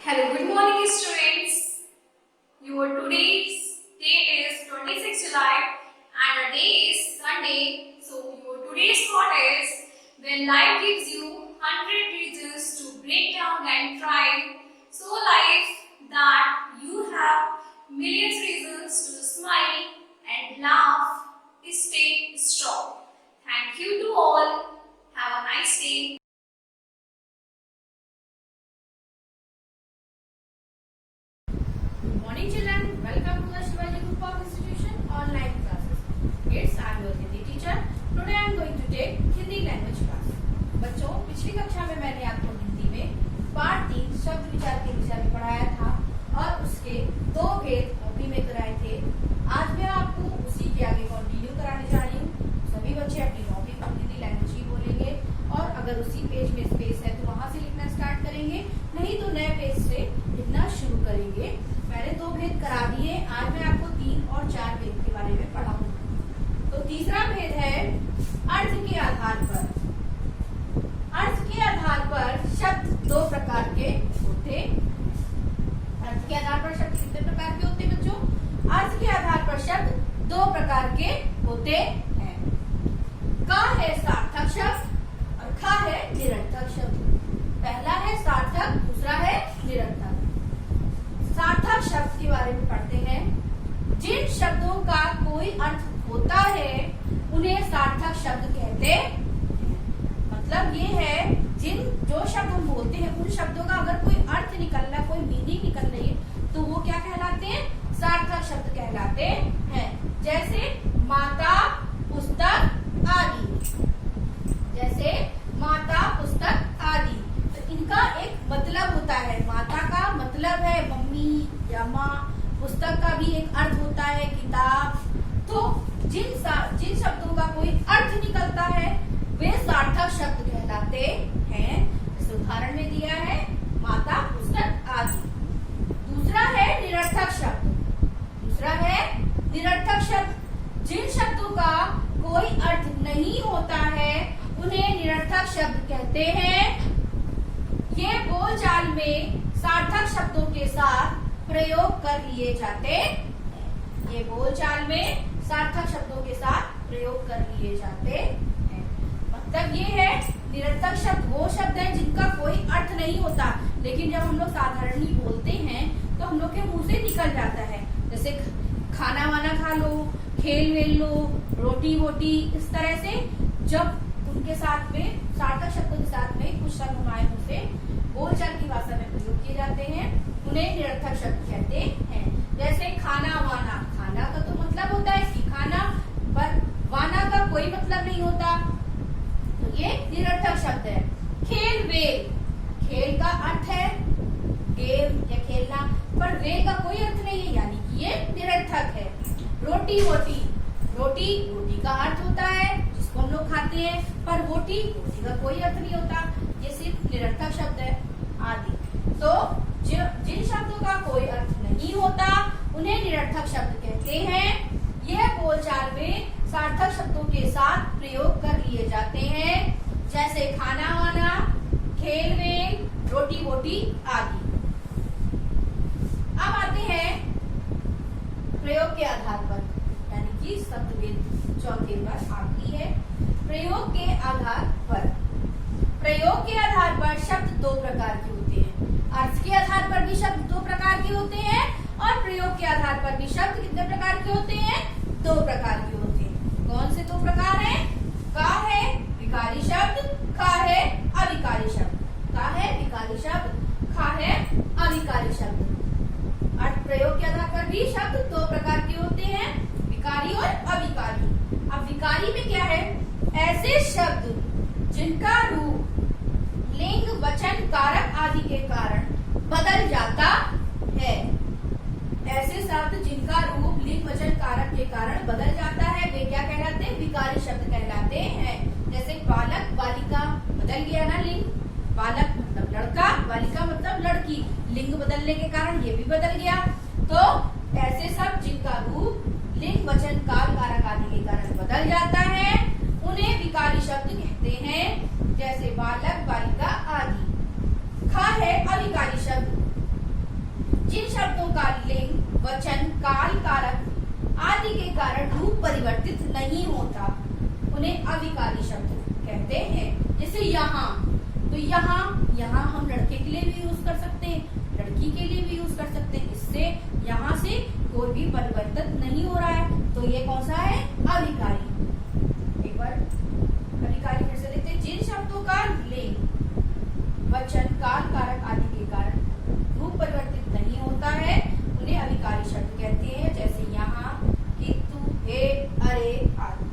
Hello, good morning students. Your today's date is 26 July and the day is Sunday. So your today's thought is when life gives you 100 reasons to break down and try, so life that you have millions reasons to smile and laugh, stay strong. Thank you to all. Have a nice day. Good morning children, welcome to the SHIVAJI group of institution online classes. Kids, I am your Hindi teacher. Today I am going to take Hindi language class. बच्चों, पिछली कक्षा में मैंने आपको हिंदी में पाठ 3 शब्द विचार के विषय में पढ़ाया था और उसके 2 भेद कॉपी में कराए थे। आज मैं आपको उसी के आगे कंटिन्यू कराने जा रही हूँ। सभी बच्चे अपनी कॉपी पर हिंदी लैंग्वेज ही बोलेंगे और अगर उसी पेज में स्पेस है तो वहां से लिखना स्टार्ट करेंगे, नहीं तो नए पेज से लिखना शुरू करेंगे। मैंने 2 भेद करा दिए, आज मैं आपको 3 और 4 भेद के बारे में पढ़ाऊंगी। तो तीसरा भेद है अर्थ के आधार पर। अर्थ के आधार पर शब्द 2 प्रकार के होते। अर्थ के आधार पर शब्द कितने प्रकार के होते बच्चों? अर्थ के आधार पर शब्द 2 प्रकार के होते हैं। का है सार्थक शब्द और खा है निरर्थक शब्द। पहला है सार्थक, दूसरा है निरर्थक। सार्थक शब्द के बारे में पढ़ते हैं। जिन शब्दों का कोई अर्थ होता है उन्हें सार्थक शब्द कहते हैं। मतलब ये है जो शब्द हम बोलते हैं उन शब्दों का अगर कोई अर्थ निकलना, कोई मीनिंग निकल रही है तो वो क्या कहलाते हैं? सार्थक शब्द कहलाते हैं। जैसे माता, पुस्तक आदि। जैसे माता, पुस्तक आदि, तो इनका एक मतलब होता है। माता का मतलब है मम्मी या माँ, पुस्तक का भी एक अर्थ होता है किताब। तो जिन शब्दों का कोई अर्थ निकलता है वे सार्थक शब्द कहलाते हैं। जैसे उदाहरण में दिया है माता, पुस्तक आदि। दूसरा है निरर्थक शब्द। दूसरा है निरर्थक शब्द। जिन शब्दों का कोई अर्थ नहीं होता है उन्हें निरर्थक शब्द कहते हैं। ये बोलचाल में सार्थक शब्दों के साथ प्रयोग कर लिए जाते हैं। ये बोलचाल में सार्थक शब्दों के साथ प्रयोग कर लिए जाते हैं। मतलब ये है निरर्थक शब्द वो शब्द है जिनका कोई अर्थ नहीं होता, लेकिन जब हम लोग साधारण ही बोलते हैं तो हम लोग के मुंह से निकल जाता है। जैसे खाना वाना खा लो, खेल वेल लो, रोटी वोटी, इस तरह से जब उनके साथ में सार्थक शब्दों के साथ में कुछ शब्द हमारे मुंह से बोलचाल की भाषा में प्रयोग किए जाते हैं उन्हें निरर्थक शब्द कहते हैं। जैसे खाना वाना, खाना का तो मतलब होता है कि खाना, पर वाना का कोई मतलब नहीं होता, तो ये निरर्थक शब्द है। खेल वेल, खेल का अर्थ है गेम या खेलना, पर वेल का कोई अर्थ नहीं है, यानी कि ये निरर्थक है। रोटी वोटी, रोटी का अर्थ होता है जिसको हम लोग खाते हैं, पर वोटी का कोई अर्थ नहीं होता, ये सिर्फ निरर्थक शब्द है। आदि। तो जिन शब्दों का कोई अर्थ नहीं होता उन्हें निरर्थक शब्द कहते हैं। यह बोलचाल में सार्थक शब्दों के साथ प्रयोग कर लिए जाते हैं। जैसे खाना वाना, खेल वेल, रोटी वोटी आदि। अब आते हैं प्रयोग के आधार पर, यानी कि शब्द भेद चौथे पर आती है। प्रयोग के आधार पर। प्रयोग के आधार पर शब्द 2 प्रकार के होते हैं। अर्थ के आधार पर भी शब्द 2 प्रकार के होते हैं और प्रयोग के आधार पर भी शब्द कितने प्रकार के होते हैं? 2 प्रकार के होते हैं। कौन से 2 प्रकार हैं? का है विकारी शब्द, खा है अविकारी शब्द। का है विकारी शब्द, खा है अविकारी शब्द। अर्थ प्रयोग के आधार पर भी शब्द 2 प्रकार के होते हैं, विकारी और अविकारी। अब विकारी में क्या है? ऐसे शब्द जिनका रूप लिंग, वचन, कारक आदि के कारण बदल जाता है। ऐसे शब्द जिनका रूप लिंग, वचन, कारक के कारण बदल जाता है वे क्या कहलाते हैं? विकारी शब्द कहलाते हैं। जैसे बालक, बालिका, बदल गया ना लिंग, बालक मतलब लड़का, बालिका मतलब लड़की, लिंग बदलने के कारण ये भी बदल गया। तो ऐसे शब्द जिनका रूप लिंग, वचन, काल, कारक आदि के कारण बदल जाता है उन्हें विकारी शब्द कहते हैं। जैसे बालक, बालिका आदि। खा है अविकारी शब्द। वचन, काल, कारक आदि के कारण रूप परिवर्तित नहीं होता, उन्हें अविकारी शब्द कहते हैं। जैसे यहाँ, तो यहाँ हम लड़के के लिए भी यूज कर सकते हैं, लड़की के लिए भी यूज कर सकते हैं। इससे यहाँ से कोई भी परिवर्तन नहीं हो रहा है, तो ये कौन सा है? अविकारी। एक बार अविकारी फिर से देखते हैं। जिन शब्दों का लिंग, वचन, काल, कारक आदि के कारण रूप परिवर्तित नहीं होता है, उन्हें अविकारी शब्द कहते हैं। जैसे यहाँ, किंतु, हे, अरे आदि।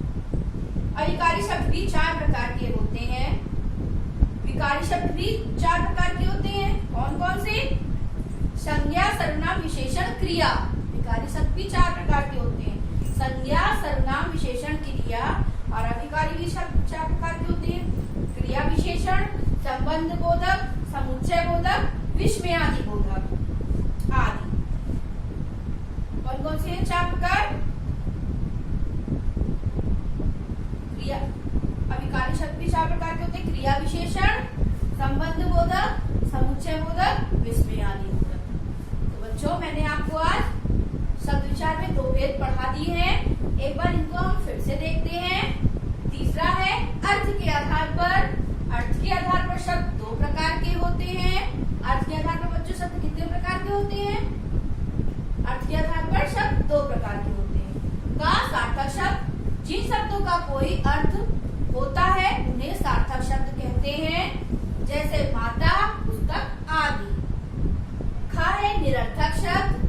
अविकारी शब्द भी 4 प्रकार के होते हैं। विकारी शब्द भी 4 प्रकार के होते हैं। कौन कौन से? संज्ञा, सर्वनाम, विशेषण, क्रिया। विकारी शब्द भी 4 प्रकार के होते हैं। संज्ञा, सर्वनाम, विशेषण, क्रिया। और अविकारी भी शब्द 4 प्रकार के होते हैं। क्रिया विशेषण, संबंध बोधक, समुच्चय बोधक, विस्मयादि बोधक आदि। कौन कौन से हैं 4 प्रकार? क्रिया, अविकारी शब्द भी 4 प्रकार के होते हैं। क्रिया विशेषण, संबंध बोधक, समुच्चय बोधक, विस्मयादि बोधक। तो बच्चों, मैंने आपको आज शब्द विचार में 2 भेद पढ़ा दिए हैं। एक बार इनको हम फिर से देखते हैं। तीसरा है अर्थ के आधार पर। अर्थ के आधार पर शब्द 2 प्रकार के होते हैं। अर्थ के आधार पर बच्चों शब्द कितने प्रकार के होते हैं? अर्थ के आधार पर शब्द 2 प्रकार के होते हैं। का सार्थक शब्द, जिन शब्दों का कोई अर्थ होता है उन्हें सार्थक शब्द कहते हैं। जैसे माता, पुस्तक आदि। खा है निरर्थक शब्द,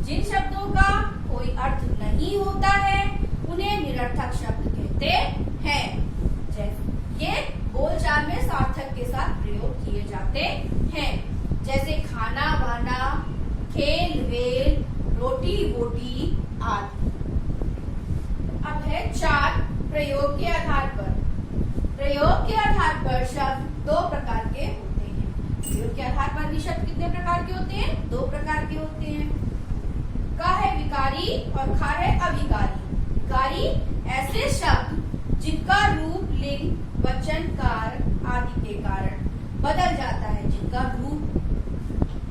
जिन शब्दों का कोई अर्थ नहीं होता है उन्हें निरर्थक शब्द कहते हैं। ये बोलचाल में सार्थक के साथ प्रयोग किए जाते हैं। जैसे खाना, बहाना, खेल, वेल, रोटी, बोटी आदि। अब है 4 प्रयोग के आधार पर। प्रयोग के आधार पर शब्द 2 प्रकार के होते हैं। प्रयोग के आधार पर भी शब्द कितने प्रकार के होते हैं? 2 प्रकार के होते हैं। का है विकारी और खा है अविकारी। विकारी ऐसे शब्द जिनका रूप, लिंग, वचन, कारक आदि के कारण बदल जाता है। जिनका रूप,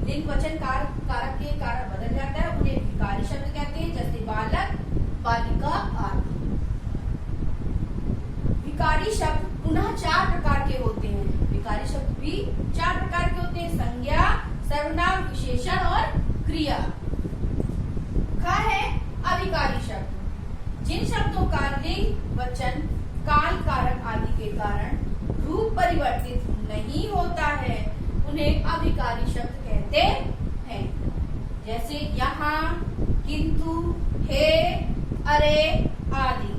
लिंग, वचन, कारक के कारण बदल जाता है उन्हें विकारी शब्द कहते हैं। जैसे बालक, बालिका आदि। विकारी शब्द पुनः 4 प्रकार के होते हैं। विकारी शब्द भी 4 प्रकार के होते हैं। संज्ञा, सर्वनाम, विशेषण और क्रिया। खा है अविकारी शब्द, जिन शब्दों का लिंग, वचन, काल, कारक आदि के कारण रूप परिवर्तित नहीं होता है उन्हें अविकारी शब्द कहते हैं। जैसे यहाँ, किंतु, हे, अरे आदि।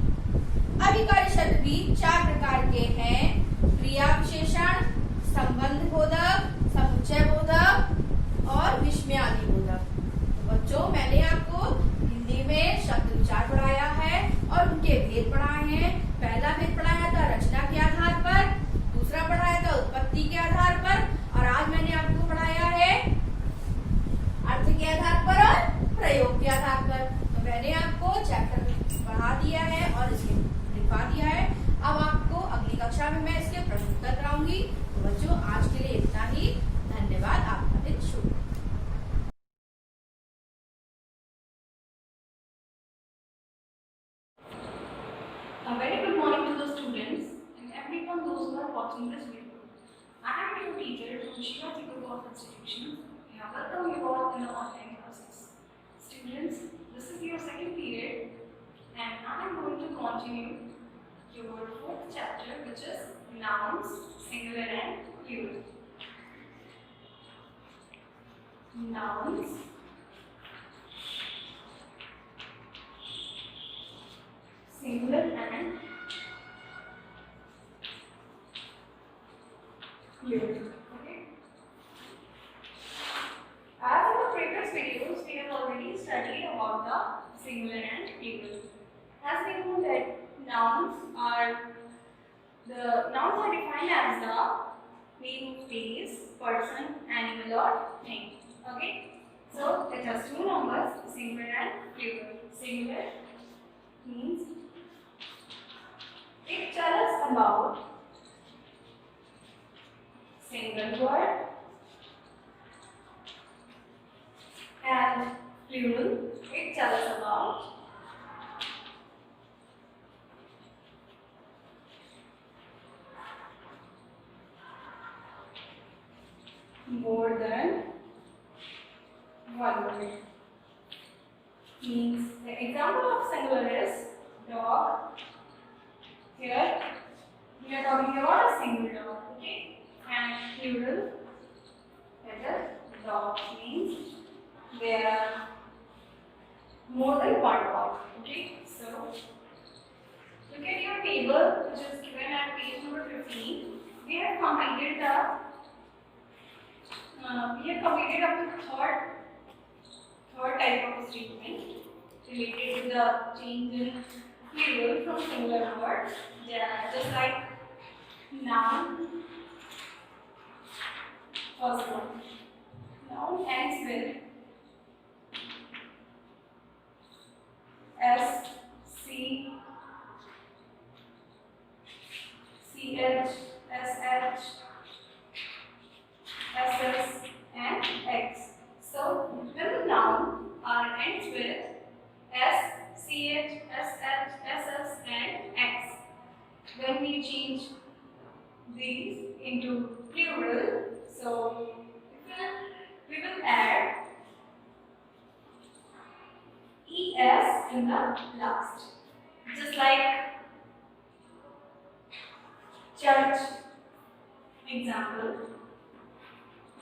अविकारी शब्द भी 4 प्रकार के हैं। क्रिया विशेषण, संबंध बोधक, समुच्चय बोधक और विस्मयादि बोधक। तो बच्चों, मैंने आपको हिंदी में शब्द विचार पढ़ाया है और उनके भेद पढ़ाए हैं। पहला भेद पढ़ाया था रचना के आधार पर, दूसरा पढ़ाया था उत्पत्ति के आधार पर और आज मैंने आपको पढ़ाया है अर्थ के आधार पर और प्रयोग के आधार पर। तो मैंने आपको चैप्टर पढ़ा दिया है और इसके लिखवा दिया है। अब आपको अगली कक्षा में मैं इसके प्रश्न उत्तर कराऊंगी। तो बच्चों, आज के लिए इतना ही। धन्यवाद। आपका दिन शुभ। A very good morning to the students and everyone those who are watching this video. I am your teacher from SHIVAJI Group of Institutions. I welcome you all in the online classes. Students, this is your second period and I am going to continue your 4th chapter, which is nouns, singular and plural. Nouns, singular and plural. Okay. As in the previous videos, we have already studied about the singular and plural. As we know that nouns are defined as the name of place, person, animal or thing. Okay. So it has 2 numbers, singular and plural. Singular means it tells us about single word and plural example of singular is dog. Here we are talking about a single dog, okay? And plural, that is dog, means there are more than one dog, okay? So look at your table which is given at page number 15. We have completed up to third type of statement related to the change in plural from singular word. Just like noun, first one. Noun ends with S, C, CH, SH, SS and X. So when the noun ends with S, CH, SH, SS and X, when we change these into plural, so we will add ES in the last. Just like church, example,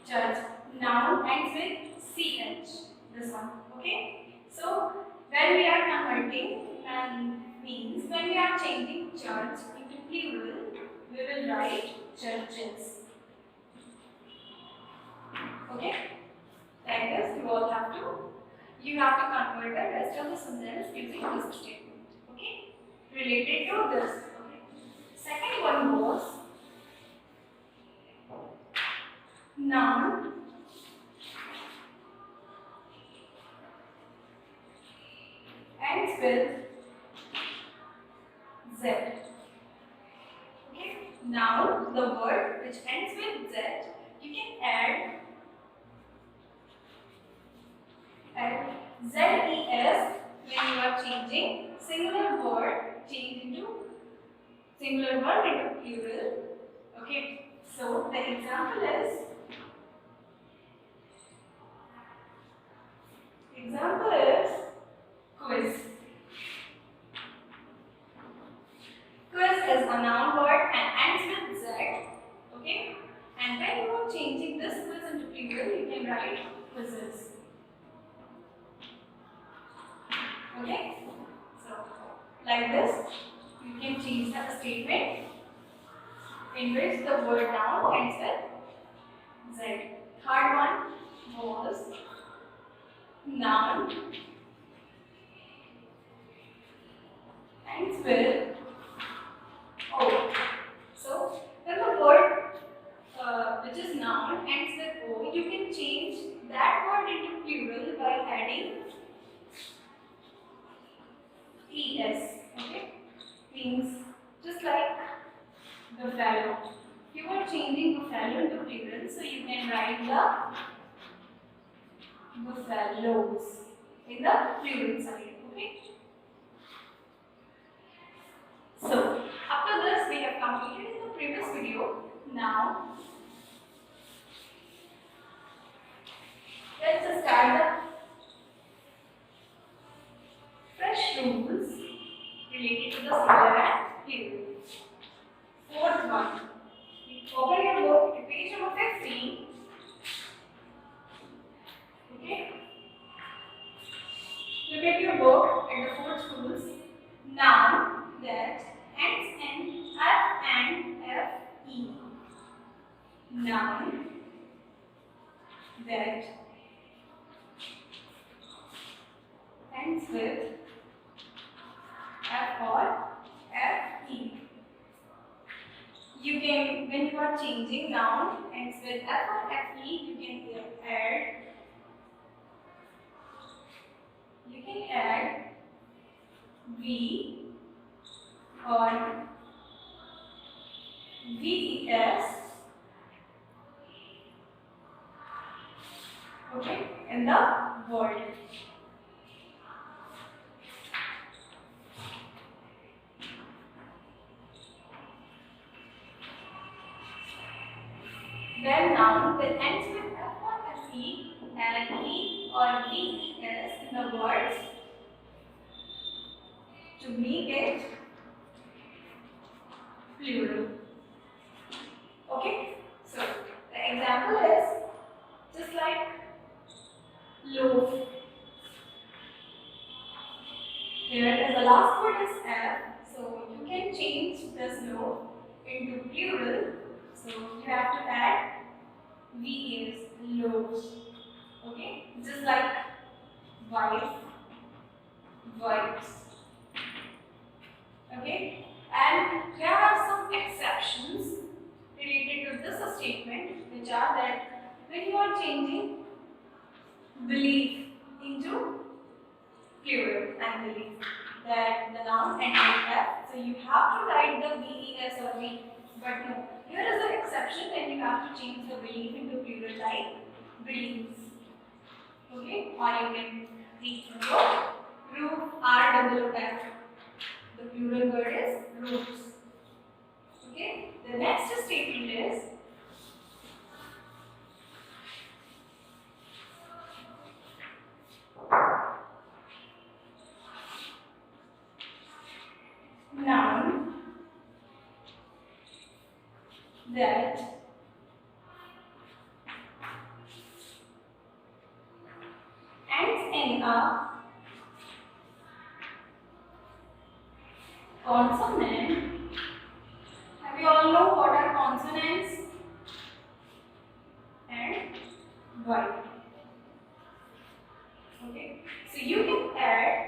church, noun ends with CH, this one, okay? So when we are converting, means when we are changing church into plural, we will write churches, okay? Like this, you have to convert the rest of the sentence using this statement, okay? Related to this, okay? Second one was noun ends with Z. Okay? Now the word which ends with Z, you can add ZES when you are changing singular word into plural. Okay? So the example is quiz. Quiz is a noun word and ends with Z. Okay? And when you are changing this quiz into plural, you can write quizzes. Okay? So, like this, you can change the statement in which the word noun ends with Z. Third one was noun ends with O. So, when the word which is noun ends with O, you can change that word into plural by adding ES. Okay? Means just like buffalo. You are changing buffalo into plural, so you can write the buffaloes in the plural side. Okay? So, after this, we have completed in the previous video. Now, let's just start the fresh rules related to the singular and plural. Fourth one. Open your book to page number 15. Okay? Look at your book at the fourth rules. Noun that ends in F and FE. Noun that ends with F or FE. You can, when you are changing noun ends with F or FE, you can add V or VES, okay, in the word. Then noun that ends with F or FE and E or VES in the words to make it plural. Okay, so the example is just like loaf. Here is the last word is F, so you can change this loaf into plural. So you have to add V is loaves. Okay, just like wife, wives. Okay, and there are some exceptions related to this statement, which are that when you are changing belief into plural and belief, that the noun ending F, so you have to write the VES or V, but no, here is an exception when you have to change the belief into plural like beliefs. Okay, or you can teach the word roof, ROOF. The plural word is roofs. Okay, the next statement is noun that ends in a consonant. Have you all know what are consonants? And Y. Okay, so you can add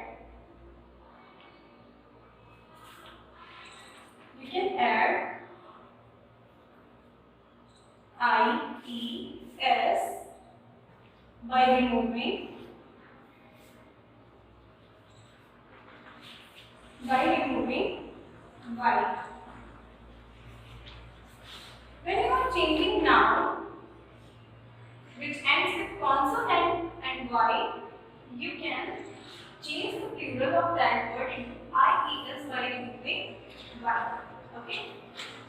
IES by removing Y. When you are changing noun which ends with consonant and Y, you can change the plural of that word into IES by removing Y. Okay?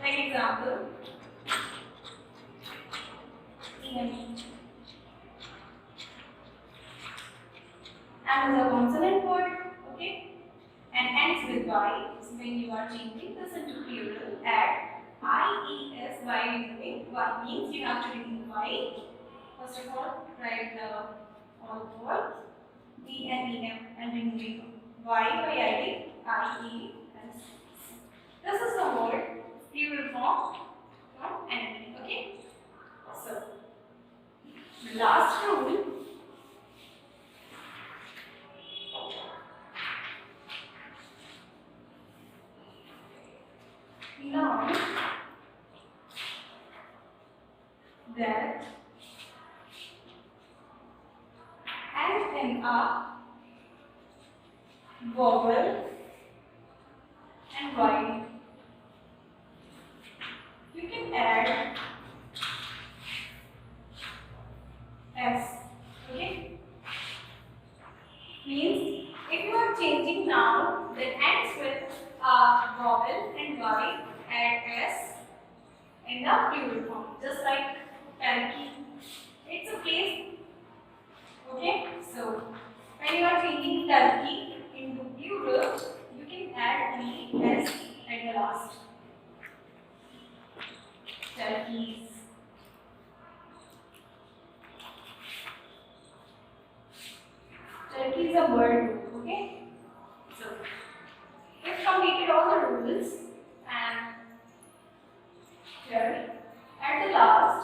Like example, EM. And is a consonant word, okay? And ends with Y. So when you are changing this into plural, add IES by removing Y. Means you have to remove Y. First of all, write the all words E and EM and removing Y by adding IES. This is the word plural form from enemy. Okay? So the last rule. Noun that ends in a vowel and Y. You can add S. Okay? Means if you are changing noun that ends with a vowel and Y, add S in the plural form, just like turkey. It's a place. Okay, so when you are changing turkey into plural, you can add ES at the last. Turkeys. Turkey is a bird. Okay, so we've completed all the rules, and here at the last,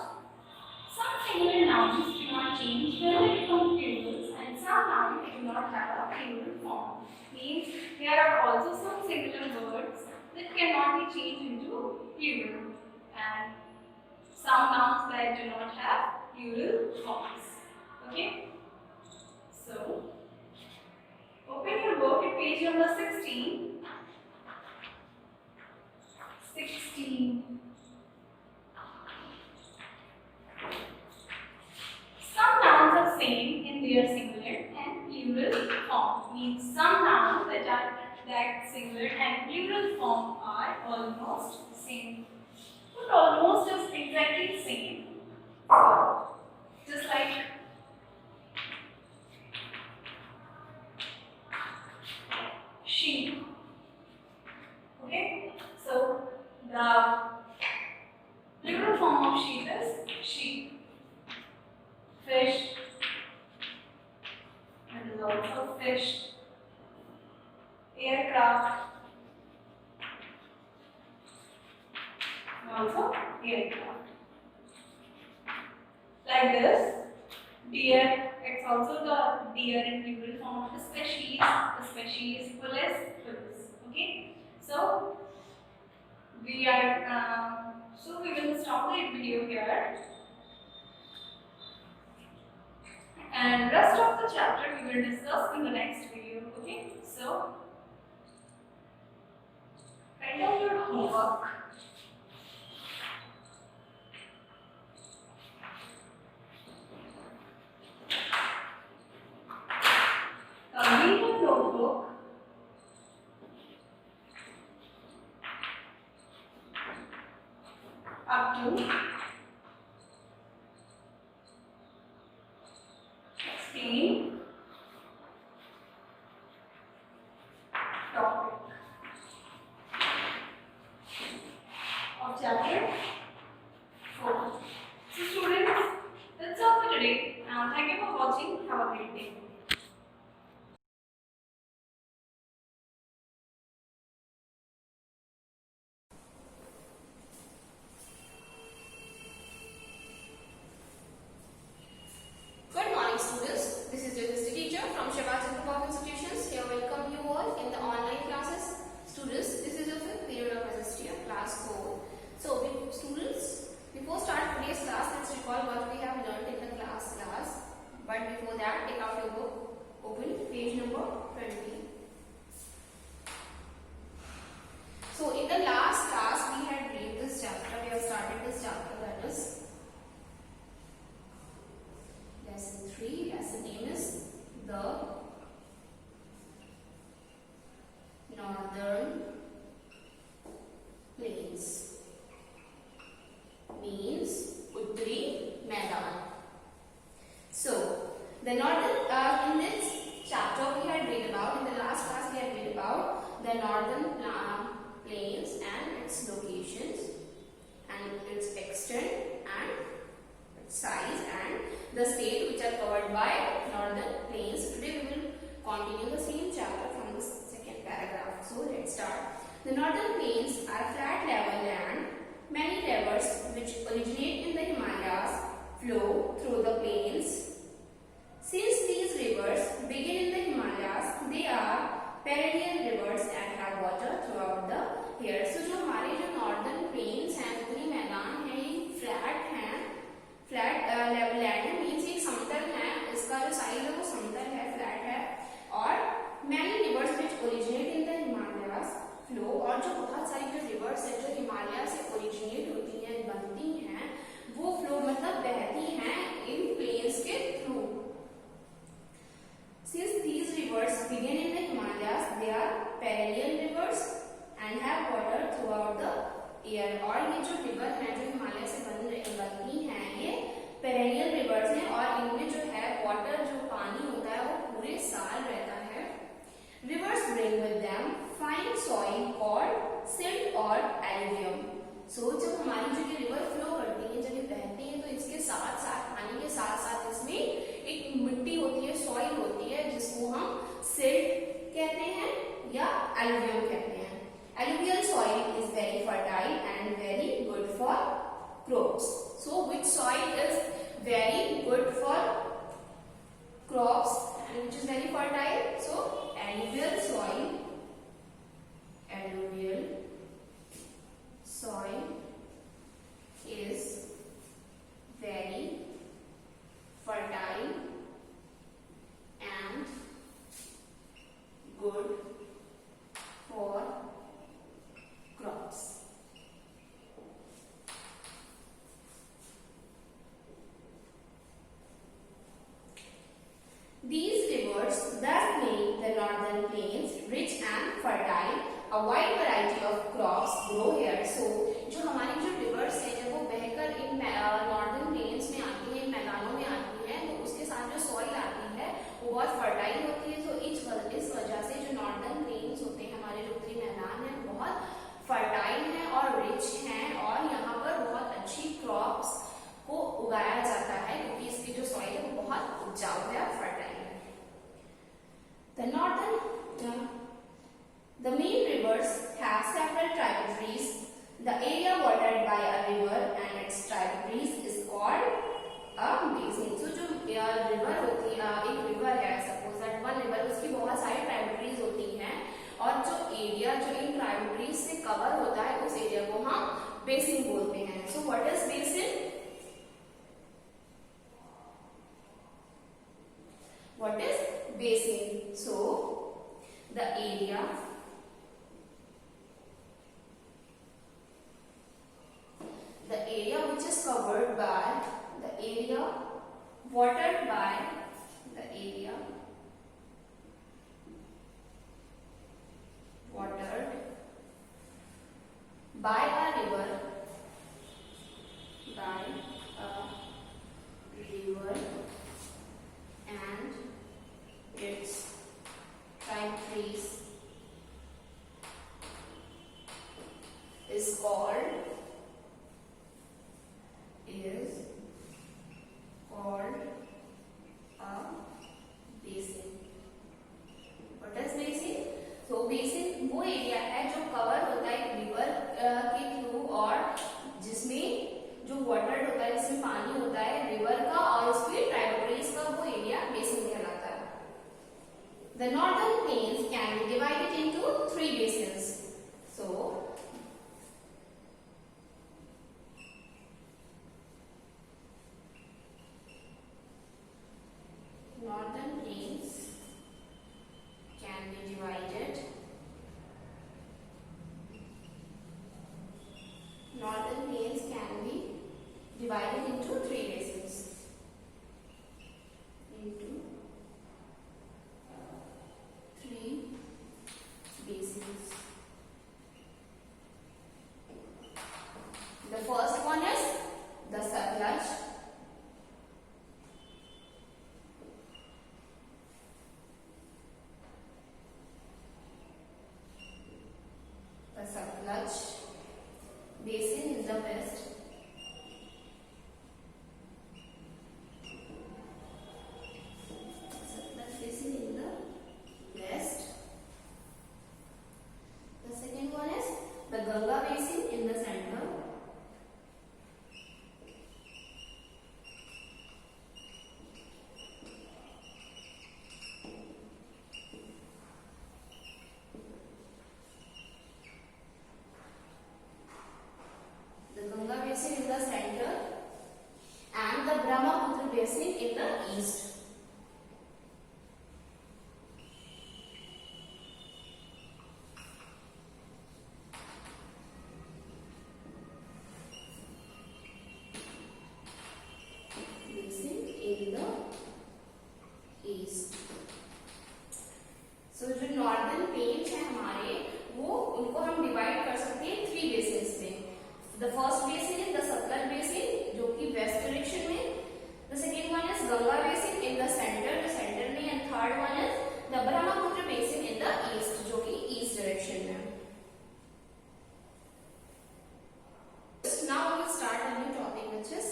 some singular nouns do not change when they become plurals, and some nouns do not have a plural form. Means there are also some singular words that cannot be changed into plural, and some nouns that do not have plural forms. Okay? So, open your book at page number 16. 16. Some nouns are same in their singular and plural form. Means some nouns that singular and plural form are almost same. Not almost is exactly same. So, just like sheep. plural form of sheep is sheep. Fish, and is also fish. Aircraft, and also aircraft. Like this, deer, it's also the deer in plural form of the species. The species police. Okay, so we will stop the video here, and rest of the chapter we will discuss in the next video. Okay, so write down your homework. Read your notebook. Up to explain topic of chapter 4. So students, that's all for today. Thank you for watching. Have a great day. Good morning, students. This is your history teacher from SHIVAJI group of institutions. Here welcome you all in the online classes. Students, this is your fifth period of history, class 4. So, students, before start today's class, let's recall what we have learned in the class. But before that, take out your book, open page number 20. So, in the last class, we had read this chapter. We have started this chapter, that is lesson 3. Lesson name is the Northern Plains, means Uttari Maidan. So the northern in this chapter we had read about, in the last class we had read about the northern plains and its locations and its extent and its size and the state which are covered by northern plains. Today we will continue the same chapter from the second paragraph. So let's start. The northern plains are flat level land. Many rivers which originate in the Himalayas flow through the plains. Since these rivers begin in the Himalayas, they are perennial rivers and have water throughout the year. So जो हमारे जो northern plains हैं, उत्तरी मैदान है, ये flat हैं, flat level land है, means एक समतल है, इसका जो size है वो समतल है, flat है, और many rivers which originate in the Himalayas flow, और जो बहुत सारी जो rivers है जो हिमालय से originate होती हैं, बनती हैं, वो flow मतलब बहती हैं in plains के through. Since these rivers begin in the Himalayas, they are perennial rivers and have water throughout the year. और ये जो river हैं जो हिमालय से बनती हैं, ये perennial rivers हैं और इनमें जो है water जो पानी होता है वो पूरे साल रहता है. Rivers bring with them fine soil called silt or alluvium. So जब हमारी जो ये river flow करती है, जब ये बहती है, तो इसके साथ साथ पानी के साथ साथ इसमें एक मिट्टी होती है, सॉइल होती है, जिसको हम सिल्ट कहते हैं या एलुवियम कहते हैं. Alluvial soil is very fertile and very good for crops. So which soil is very good for crops and which is very fertile? So alluvial soil is very fertile and good for crops. These rivers thus make the northern plains rich and fertile. A wide variety of crops grow here. So, जो हमारी जो rivers है जब वो बहकर इन northern plains में आती है, इन मैदानों में आती है, तो उसके साथ जो soil आती है वो बहुत fertile होती है. तो इस वजह से जो northern plains होते हैं, हमारे जो उत्तरी मैदान है, बहुत fertile है और rich The main rivers have several tributaries. The area watered by a river and its tributaries is called a basin. So जो river होती है, एक river है, suppose that one river, उसकी बहुत सारी tributaries होती हैं और जो एरिया जो इन ट्राइब्यूटरीज से कवर होता है उस एरिया को हम बेसिन बोलते हैं. So what is basin? What is basin? So the area which is covered by the area watered by the area watered by a river and its tributaries is called a basin. What is basin? So basin वो area है जो cover होता है एक river के through और जिसमें जो वाटर होता है, जिसमें पानी होता है रिवर का और उसकी ट्राइब्यूटरीज का, वो एरिया बेसिन कहलाता है. The northern plains can be divided into 3 basins. So northern plains can be divided into 3 basins. The first one is the SHIVAJI. The SHIVAJI basin in the west. SHIVAJI basin in the west. The second one is the Ganga basin in the center. In the center and the Brahmaputra basin in the east. Basin in the east. So जो northern plains है हमारे, वो उनको हम divide कर सकते हैं 3 basins में. The first basin is the SHIVAJI basin जो कि वेस्ट डायरेक्शन में. The second one is Ganga basin in the center में, and third one is the Brahmaputra basin in the east जो कि ईस्ट डायरेक्शन में. Now we will start a new topic which is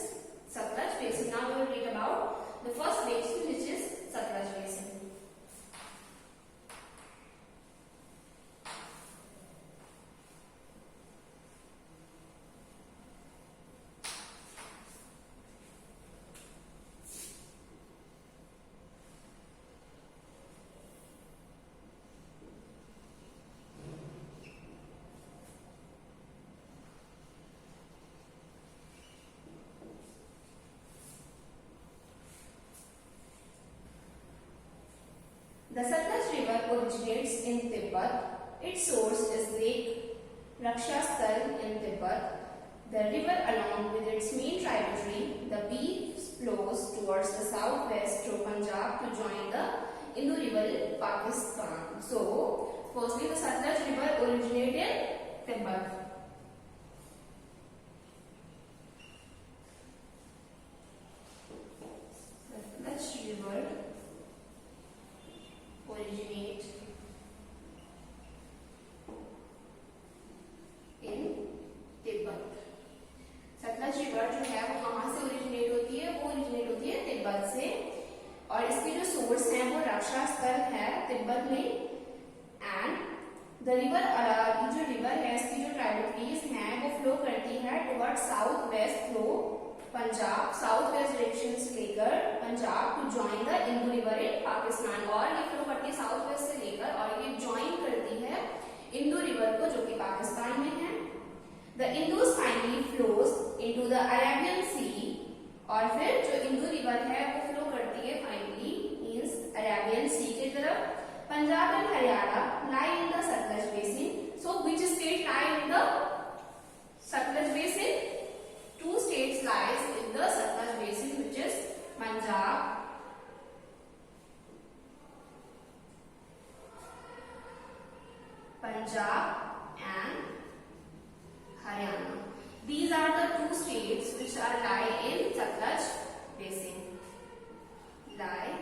SHIVAJI basin. Now we will read about the first basin which is SHIVAJI basin. The SHIVAJI river originates in Tibet. Its source is Lake Rakshasthal in Tibet. The river, along with its main tributary, the Beef, flows towards the southwest through Punjab to join the Indus River in Pakistan. So, firstly, the SHIVAJI river originated in Tibet. SHIVAJI river originate in Tibet. Sutlej river जो है वो कहाँ से originate होती है? वो originate होती है तिब्बत से, और इसके जो सोर्स हैं वो रक्षा स्थल है तिब्बत में, एंड द रिवर ये जो रिवर है इसकी जो ट्राइब्यूटरीज हैं वो फ्लो करती है toward south west through Punjab, south west direction से लेकर Punjab to join the Indus river in Pakistan, और ये फ्लो करती है साउथ वेस्ट से लेकर और ये ज्वाइन करती है इंदू रिवर को जो कि पाकिस्तान में है। The Indus finally flows into the Arabian sea, और फिर जो इंदू रिवर है वो फ्लो करती है फाइनली मींस अरेबियन सी की तरफ। Punjab and Haryana lie in the Satluj basin. So which state lie in the Satluj basin? Two states lies in the Satluj basin, which is Punjab and Haryana. These are the two states which are lie in Satluj basin. Lie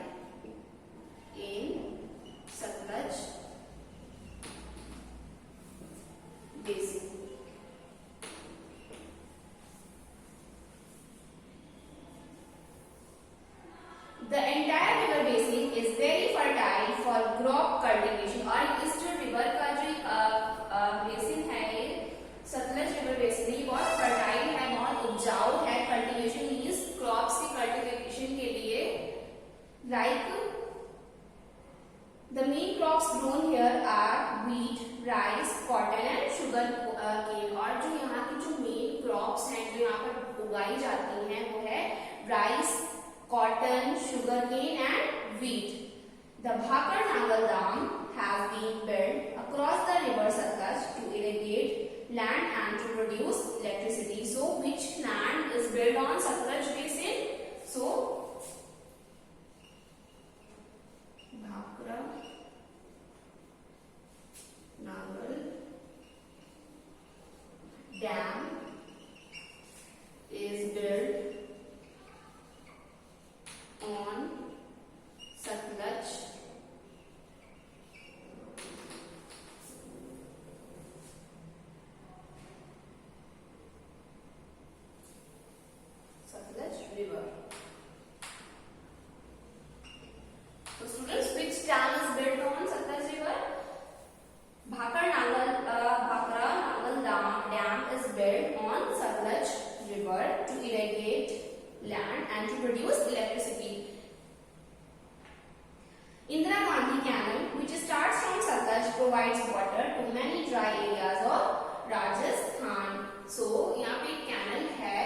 in Satluj basin. The entire river basin is very fertile for crop cultivation, और इस जो river का जो basin है ये Sutlej river basin ये बहुत fertile है, बहुत उपजाऊ है। कल्टीवेशन मींस क्रॉप्स की कल्टीवेशन के लिए like the main crops grown here are wheat, rice, cotton and sugar cane, और जो यहाँ की जो मेन क्रॉप्स हैं जो यहाँ पर उगाई जाती हैं वो है rice, cotton, sugarcane and wheat. The Bhakar Nangal Dam has been built across the river Satluj to irrigate land and to produce electricity. So which land is built on Satluj basin? So Bhakra Nangal Dam is built on Satluj river. So students, which dam is built on Satluj river? Bhakra Nangal dam is built on Satluj river to irrigate land and to produce electricity. Indira Gandhi Canal, which starts from Satluj, provides water to many dry areas of Rajasthan. So यहाँ पे एक canal है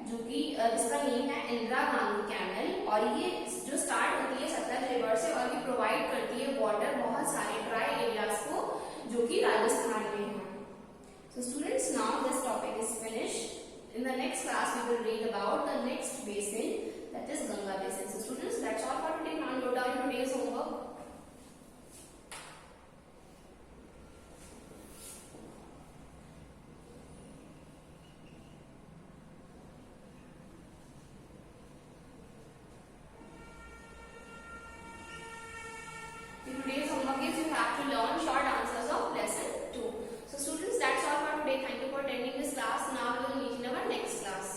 जो कि इसका name है Indira Gandhi canal, और ये जो स्टार्ट होती है सतलज रिवर से और ये प्रोवाइड करती है वाटर बहुत सारे ड्राई एरियाज को जो कि राजस्थान में है. So students, now this topic is finished. In the next class we will read about the next basin, that is Ganga basin. So students, that's all for today. Now note down today's homework. Today's homework is you have to learn short answers of lesson 2. So students, that's all for today. Thank you for attending this class. Now we will meet in our next class.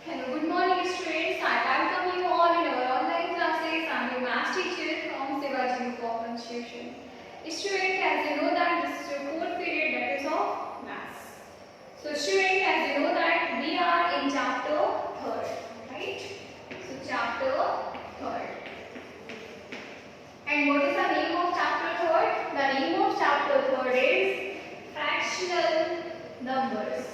Hello, good morning students. I welcome you all in our online classes. I am your maths teacher from SHIVAJI Group of Institution. Student, as you know that this is your fourth period, that is of maths. So student, as you know that we are in chapter 3rd, right? So chapter 3rd. And what is the name of chapter 3rd? The name of chapter 3rd is fractional numbers.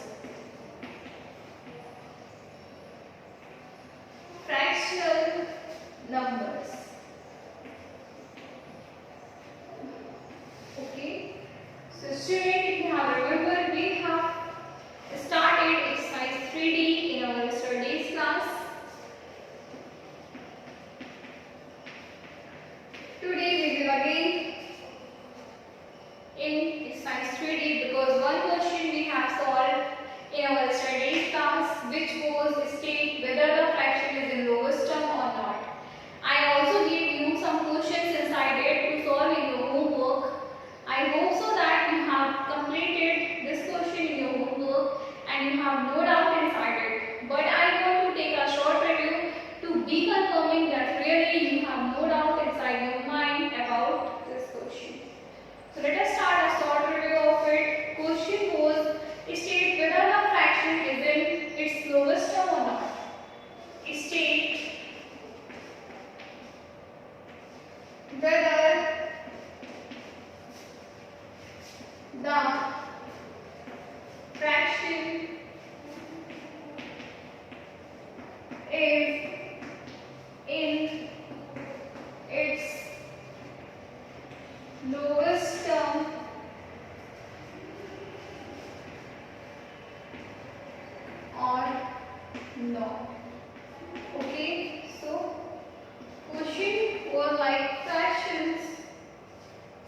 Fractional numbers. Okay. So student, if you have remembered, we have started exercise 3D in our yesterday's class. Today we will again in exercise 3D because one question we have solved in our yesterday's class, which was state whether the fraction is in lowest term or not. I also gave you some questions inside it to solve in your homework. I I hope so that you have completed this question in your homework and you have no doubt inside it. But I want to take a short review to be confirming that really you have no doubt inside your mind about this question. So let us start a short review of it. Question was, state whether the fraction is in its lowest term or not. State whether the fraction is in its lowest term or no. Okay, so question was like fractions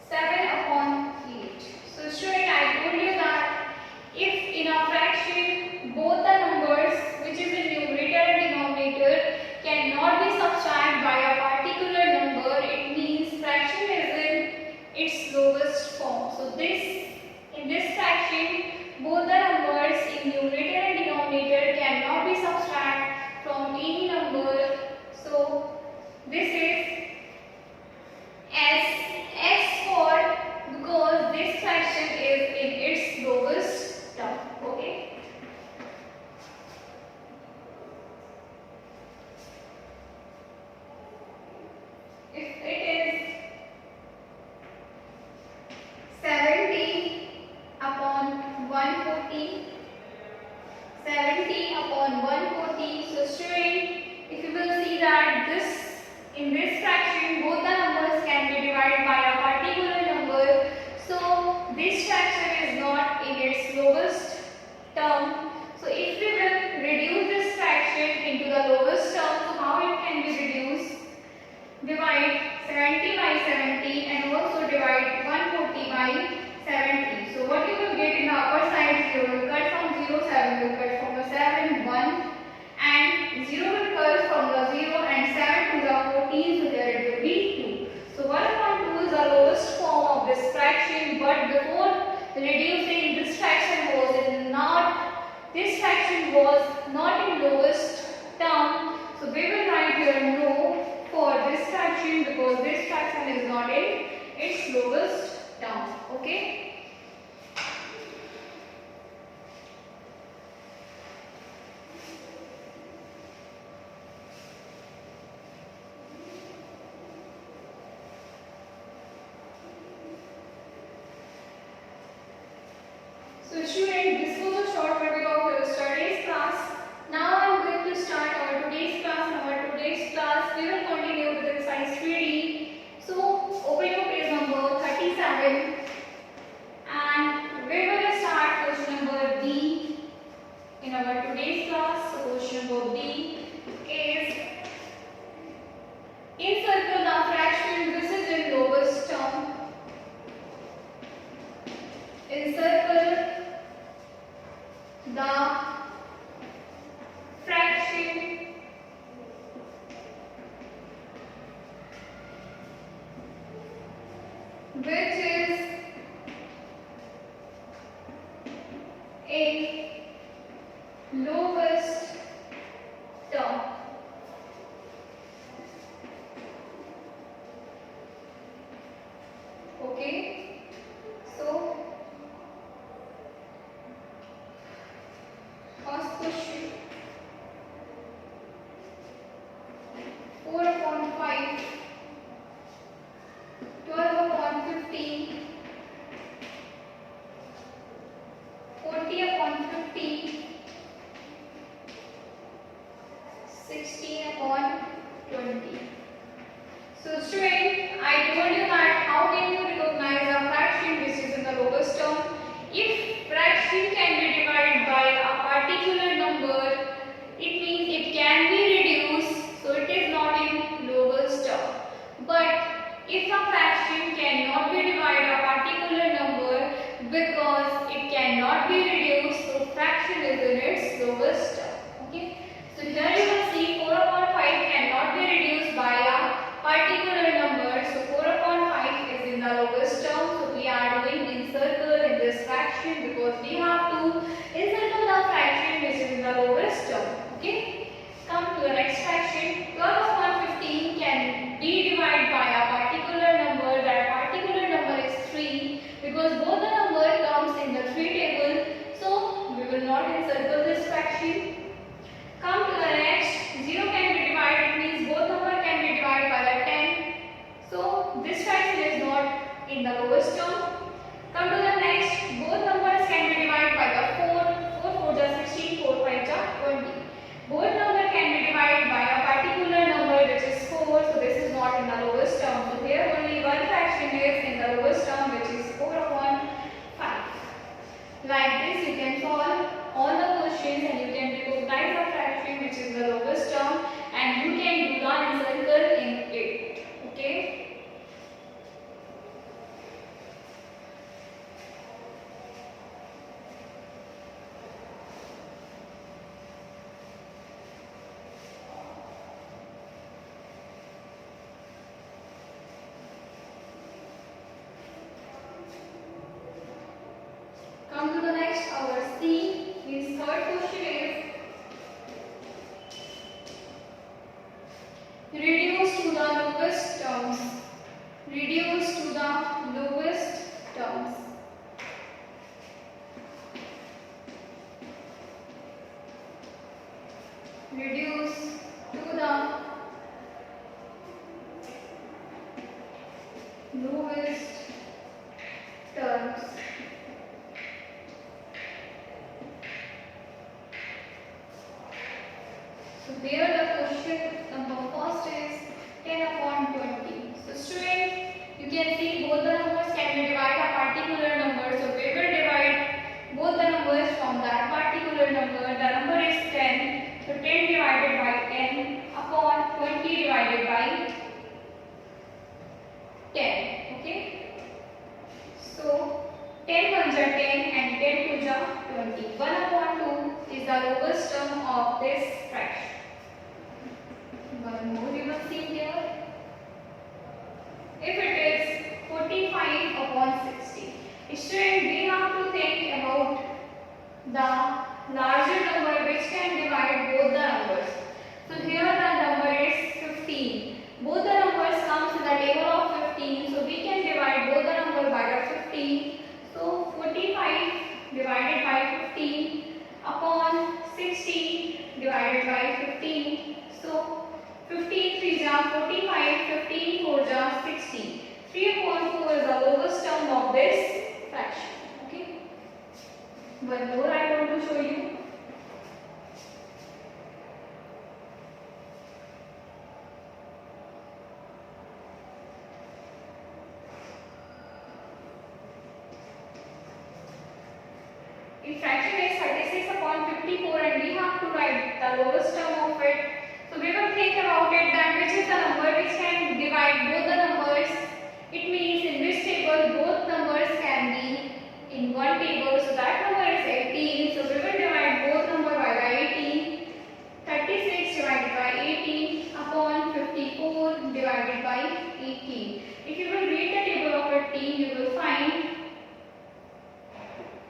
7/8. So student, I told you that if in a fraction both the numbers which is in numerator and denominator cannot be subtracted by a particular number, it means fraction is in its lowest form. So in this fraction both the numbers in numerator and denominator cannot be subtracted from any number. So this is S for because this fraction is in its lowest term. Okay. If it is 70 upon 140, 70 upon 140. So student, if you will see that in this fraction both the numbers can be divided by a particular number. So this fraction is not in its lowest term. So if we will reduce this fraction into the lowest term, so how it can be reduced? Divide 70 by 70 and also divide 140 by 70. So what you will get in the upper side, 0 will cut from 0, 7 will cut from the 7, 1 and 0 will cut from the 0 and 7 to the 14, so there it will be 2. So 1 upon 2 is the lowest form of this fraction, but before reducing this fraction was not in lowest term. So we will write here no for this fraction because this fraction is not in its lowest term. Okay. So student, this was a short review of your studies class. Now I am going to start our today's class. In our today's class, we will continue with exercise 3D. So open your page number 37 and we will start question number B in our today's class. So question number B is encircle the fraction this is in lowest term. Encircle the fraction which is in lowest term. Okay, so first question, 4 upon 5, 12 upon 15, 40 upon 15, 16 upon 20. So student, I told you that how can you recognize a fraction which is in the lowest term? If fraction can be divided by a particular number, it means it can be reduced, so it is not in lowest term. But if a fraction cannot be divided a particular number because it cannot be reduced, so fraction is in its lowest term. Okay. So here you will see 4 upon 5 cannot be reduced by a particular number. So 4 upon 5 is in the lowest term. So we are Come to the next, our C. His third question is reduce to the lowest terms. Reduce to the lowest terms. Reduce to the lowest terms. So there the question number first is 10 upon 20. So student, you can see both the numbers can be divided a particular number. So we will divide both the numbers from that particular number. The number is 10. So 10 divided by 10 upon 20 divided by 10. Okay. So 10 ones are 10 and 10 twos are 20. 1 upon 2 is the lowest term of this fraction. One more you will see here. If it is 45 upon 60. Student, we have to think about the larger number which can divide both the numbers. So here the number is 15. Both the numbers comes in the table of 15. So we can divide both the number by the 15. So 45 divided by 15 upon 60 divided by 15. So 15 3 are 45, 15 4 are 60. 3 upon 4 is the lowest term of this fraction. Okay. One more I want to show you. If fraction is 36 upon 54 and we have to write the lowest term of it. So we will think about it that which is the number which can divide both the numbers. It means in this table both numbers can be in one table. So that number is 18. So we will divide both number by the 18. 36 divided by 18 upon 54 divided by 18. If you will read the table of 18, you will find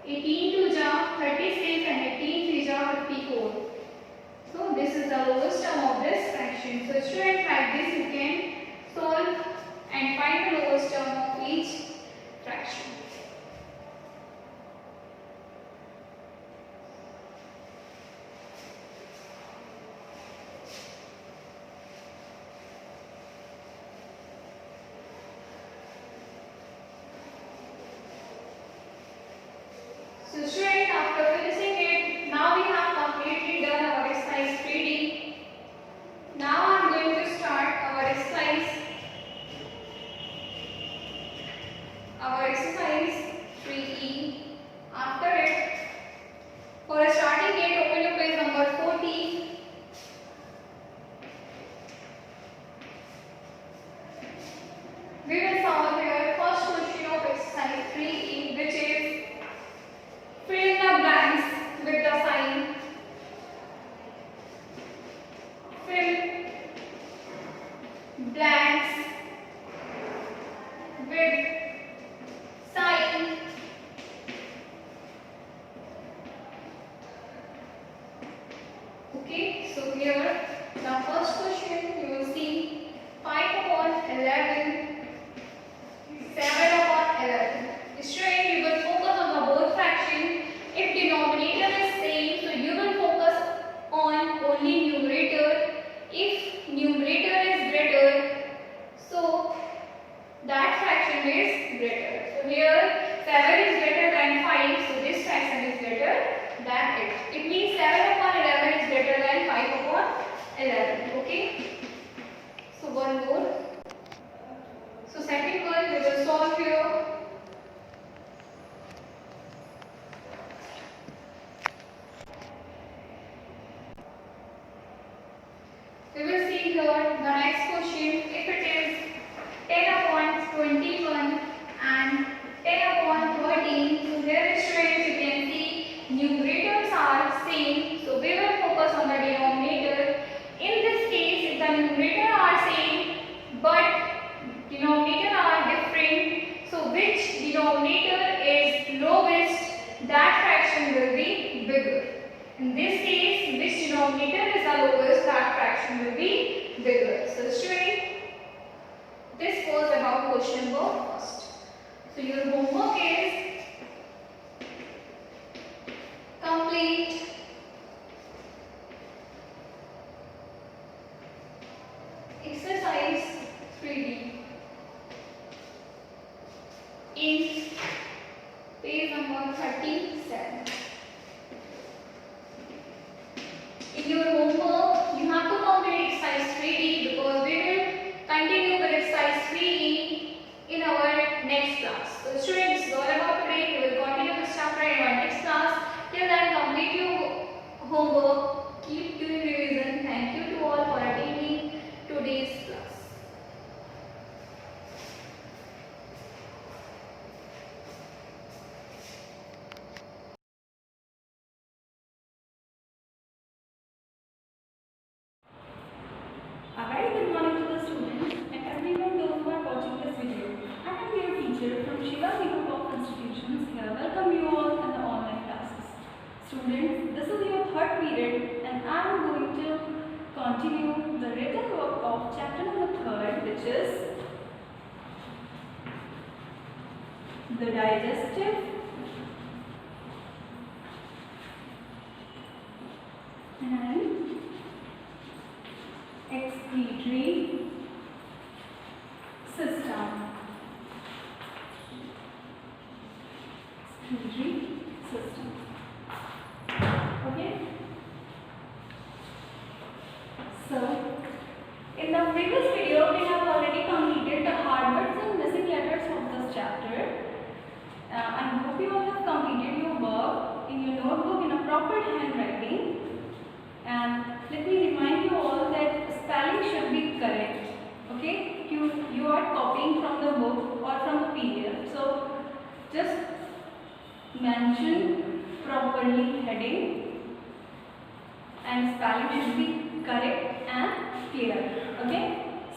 18 2 are 36 and 18 3 are 54. So this is the lowest term of this fraction. So students, like this you can solve and find the lowest term of each fraction. So students, after finishing it, now we have completely done our exercise 3D. Now I am going to start our exercise 3E. After it, for starting it, open your page number 40. We will solve here first question of exercise 3E, which is fill In this case, which denominator is the lowest, that fraction will be bigger. So student, this was about question number first. So your homework is complete exercise 3D in page number 37. In your homework, you have to complete exercise 3D because we will continue with exercise 3D in our next class. So students, this is all about today. We will continue this chapter in our next class. Till then, complete your homework. Keep doing revision. Thank you to all for attending today's class. A very good morning to the students and everyone those who are watching this video. I am your teacher from SHIVAJI Group of Institutions. Here, welcome you all in the online classes. Students, this is your third period and I am going to continue the written work of chapter number 3, which is the digestive and excretory system. Excretory system. Okay. So, in the previous video, we have already completed the hard words and missing letters of this chapter. I hope you all have completed your work in your notebook in a proper handwriting. And let me remind you all that spelling should be correct. Okay, you are copying from the book or from the PDF. So just mention properly heading and spelling should be correct and clear. Okay.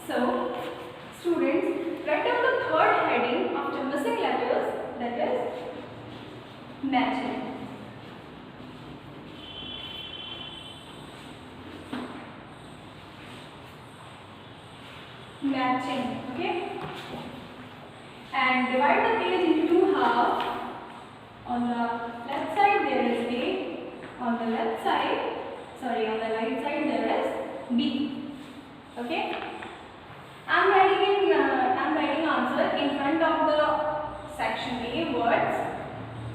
So students, write down the third heading after missing letters, that is matching. Matching, okay, and divide the page into two halves. On the left side there is A, on the right side there is B. Okay, I'm writing answer in front of the section A words.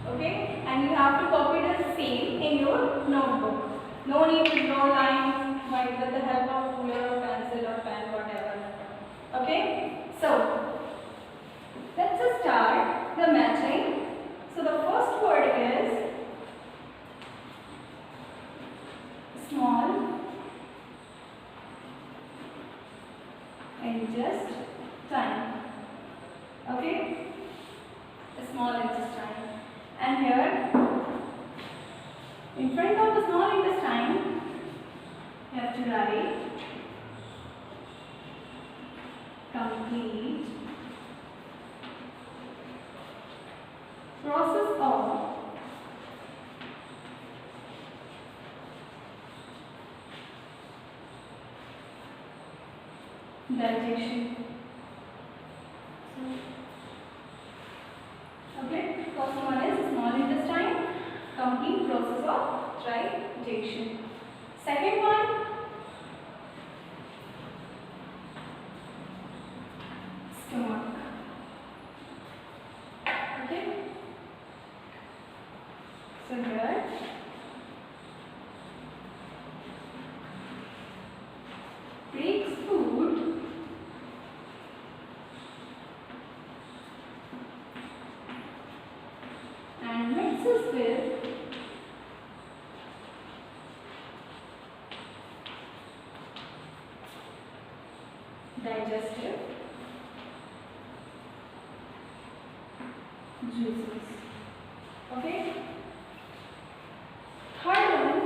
Okay, and you have to copy the same in your notebook. No need to draw lines with the help of ruler or pencil or pen, whatever. Okay, so let's just start the matching. So the first word is small intestine. Okay, small intestine, and here in front of the small intestine you have to write complete process of digestion. Okay, first one is small intestine, complete process of digestion. Second one, stomach. Okay, so here breaks food and mixes with digestive juices. Okay, third one,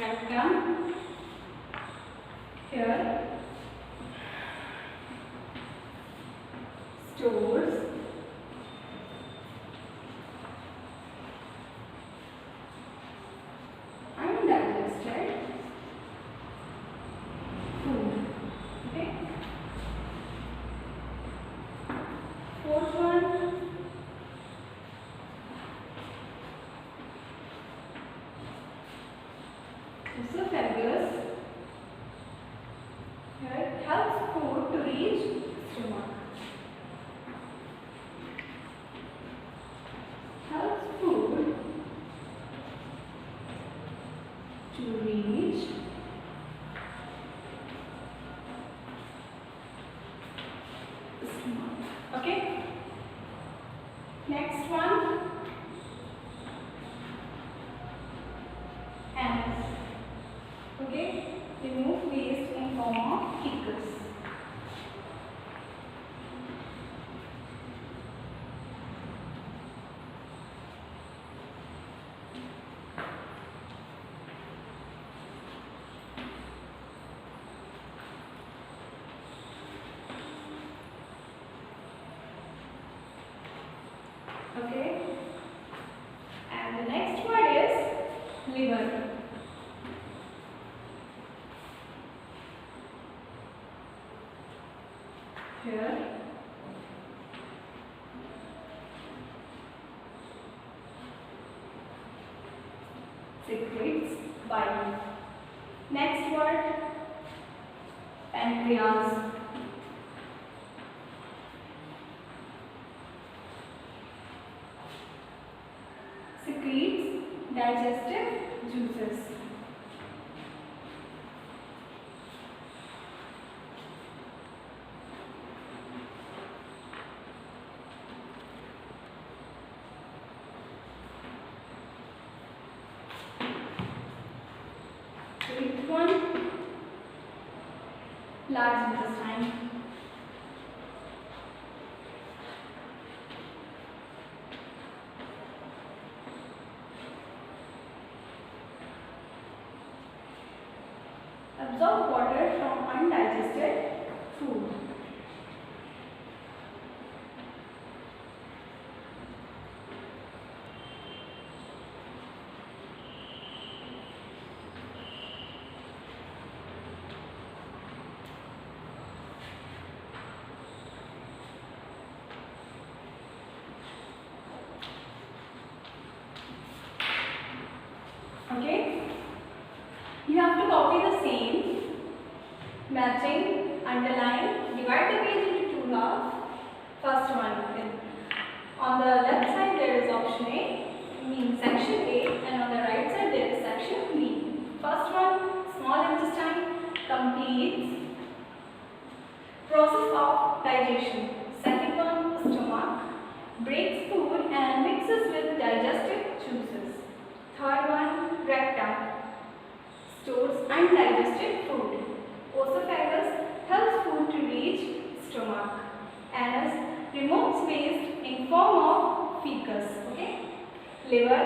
rectum. Here stores Next one, anus. Okay, remove waste in form of fecus. Okay, and the next word is liver. Here, secretes bile. Next word, pancreas. Secretes digestive juices. Fifth one, large intestine. Absorb water from undigested food. Okay, you have to copy the same, matching, underline, divide the page into two halves. First one, on the left side there is option A, means section A, and on the right side there is section B. First one, small intestine, completes process of digestion. Second one, stomach, breaks food and mixes with digestive juices. Third one, rectum, stores undigested food. Esophagus helps food to reach stomach. Anus removes waste in form of fecus. Okay. Liver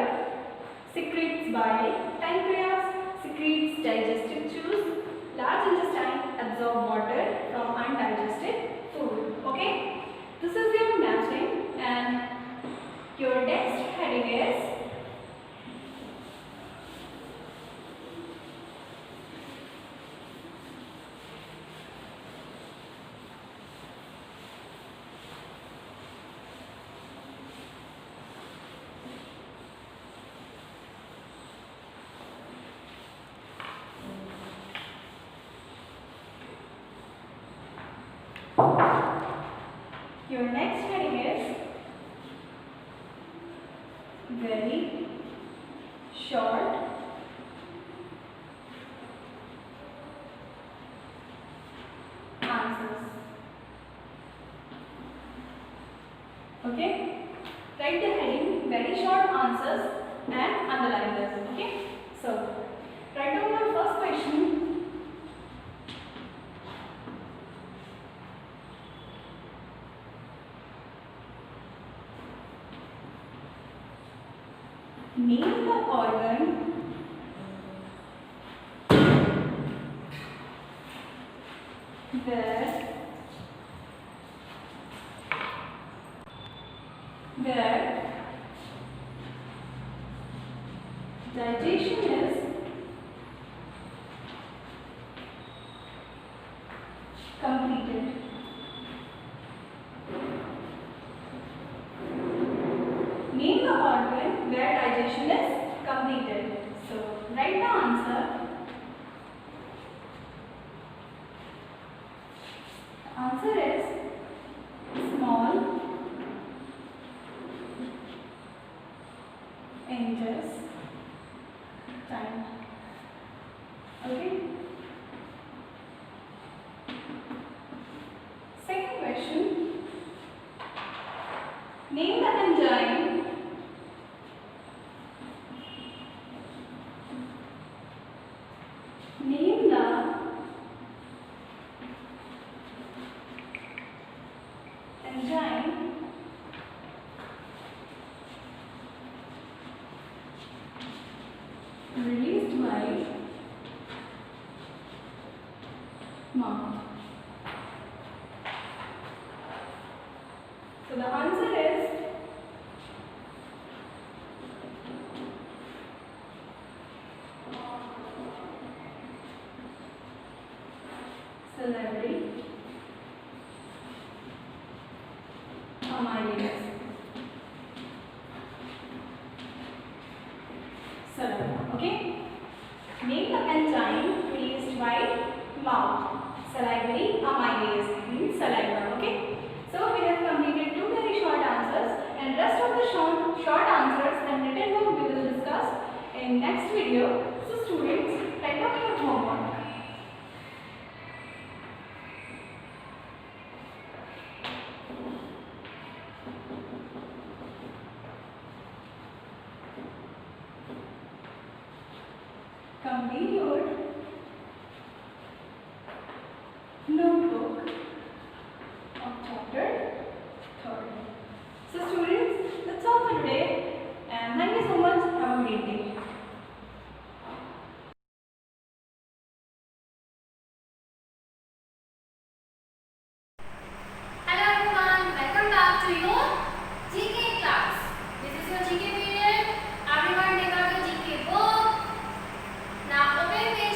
secretes bile. Pancreas secretes digestive juice. Large intestine absorb water from undigested food. Okay. This is your matching, and your next heading is your next heading is very short answers. Okay, write the heading very short answers and underline this. Okay, so write down your first question. Name the organ where digestion is completed. Name the organ where digestion is completed. So write the answer. The answer is small intestine. Name the enzyme released by mouth. So the answer is salivary amylase. Saliva. Okay. Name the enzyme released by mouth. Salivary amylase means saliva. Okay. So we have completed two very short answers, and rest of the short answers and written work we will discuss in next video. So students, write down your homework. Complete your notebook of chapter 3rd. So students, that's all for today, and thank you so much. Have a great day. Hello everyone, welcome back to your GK class. This is your GK period. Everyone take out your GK book. Now open page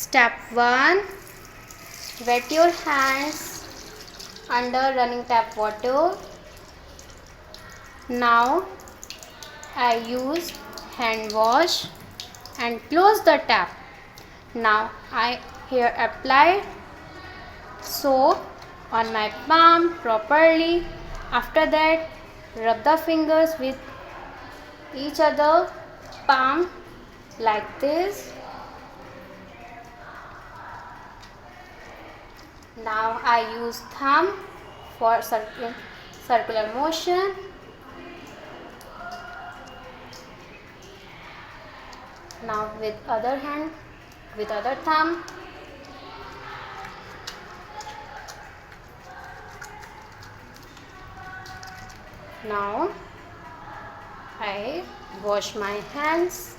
Step 1. Wet your hands under running tap water. Now I use hand wash and close the tap. Now I here apply soap on my palm properly. After that, rub the fingers with each other palm like this. Now I use thumb for circular motion. Now with other hand, with other thumb. Now I wash my hands.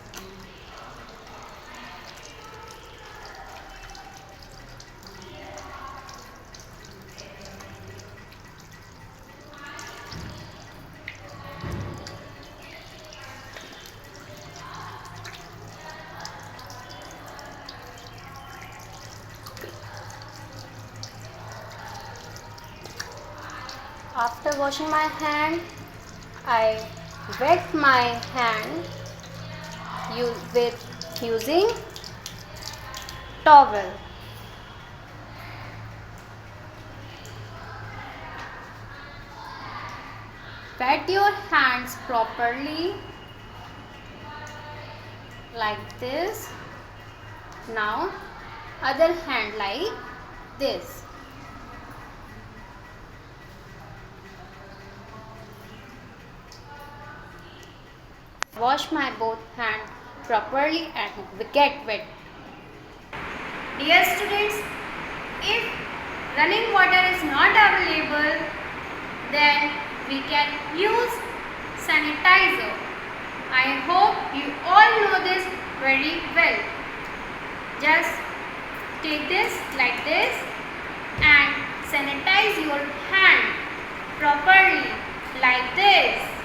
After washing my hand, I wet my hand using towel. Wet your hands properly like this. Now other hand like this. Wash my both hands properly and get wet. Dear students, if running water is not available, then we can use sanitizer. I hope you all know this very well. Just take this like this and sanitize your hand properly like this.